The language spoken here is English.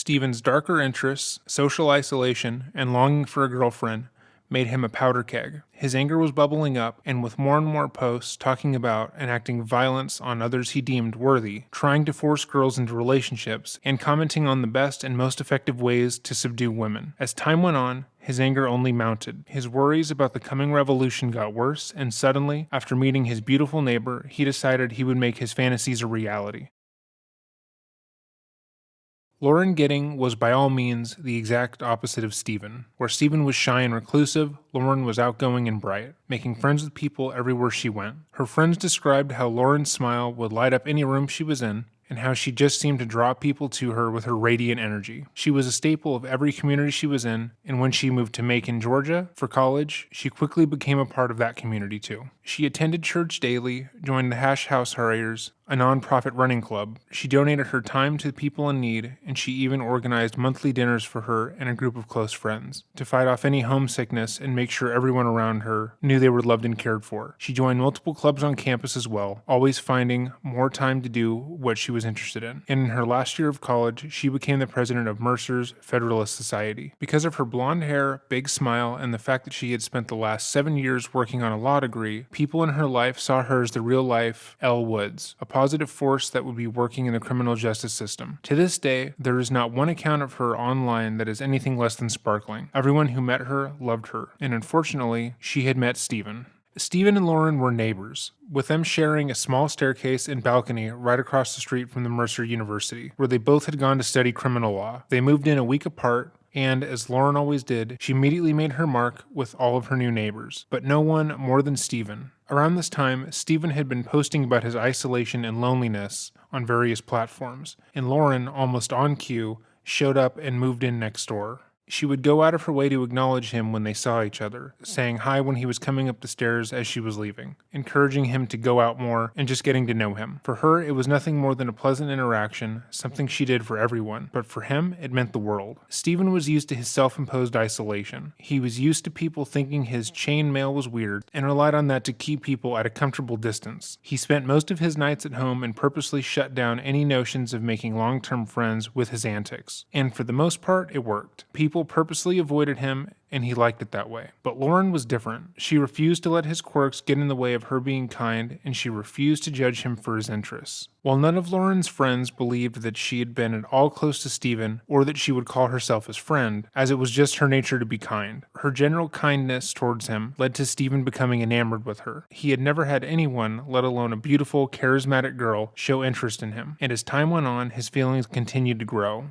Stephen's darker interests, social isolation, and longing for a girlfriend made him a powder keg. His anger was bubbling up, and with more and more posts talking about and acting violence on others he deemed worthy, trying to force girls into relationships, and commenting on the best and most effective ways to subdue women. As time went on, his anger only mounted. His worries about the coming revolution got worse, and suddenly, after meeting his beautiful neighbor, he decided he would make his fantasies a reality. Lauren Gidding was by all means the exact opposite of Stephen. Where Stephen was shy and reclusive, Lauren was outgoing and bright, making friends with people everywhere she went. Her friends described how Lauren's smile would light up any room she was in, and how she just seemed to draw people to her with her radiant energy. She was a staple of every community she was in, and when she moved to Macon, Georgia, for college, she quickly became a part of that community too. She attended church daily, joined the Hash House Harriers, a nonprofit running club. She donated her time to people in need, and she even organized monthly dinners for her and a group of close friends to fight off any homesickness and make sure everyone around her knew they were loved and cared for. She joined multiple clubs on campus as well, always finding more time to do what she was interested in. And in her last year of college, she became the president of Mercer's Federalist Society. Because of her blonde hair, big smile, and the fact that she had spent the last 7 years working on a law degree, people in her life saw her as the real-life Elle Woods, a positive force that would be working in the criminal justice system. To this day, there is not one account of her online that is anything less than sparkling. Everyone who met her loved her, and unfortunately, she had met Stephen. Stephen and Lauren were neighbors, with them sharing a small staircase and balcony right across the street from the Mercer University, where they both had gone to study criminal law. They moved in a week apart, and, as Lauren always did, she immediately made her mark with all of her new neighbors, but no one more than Stephen. Around this time, Stephen had been posting about his isolation and loneliness on various platforms, and Lauren, almost on cue, showed up and moved in next door. She would go out of her way to acknowledge him when they saw each other, saying hi when he was coming up the stairs as she was leaving, encouraging him to go out more, and just getting to know him. For her, it was nothing more than a pleasant interaction, something she did for everyone, but for him, it meant the world. Stephen was used to his self-imposed isolation. He was used to people thinking his chain mail was weird, and relied on that to keep people at a comfortable distance. He spent most of his nights at home and purposely shut down any notions of making long-term friends with his antics. And for the most part, it worked. People purposely avoided him, and he liked it that way. But Lauren was different. She refused to let his quirks get in the way of her being kind, and she refused to judge him for his interests. While none of Lauren's friends believed that she had been at all close to Stephen, or that she would call herself his friend, as it was just her nature to be kind, her general kindness towards him led to Stephen becoming enamored with her. He had never had anyone, let alone a beautiful, charismatic girl, show interest in him, and as time went on, his feelings continued to grow.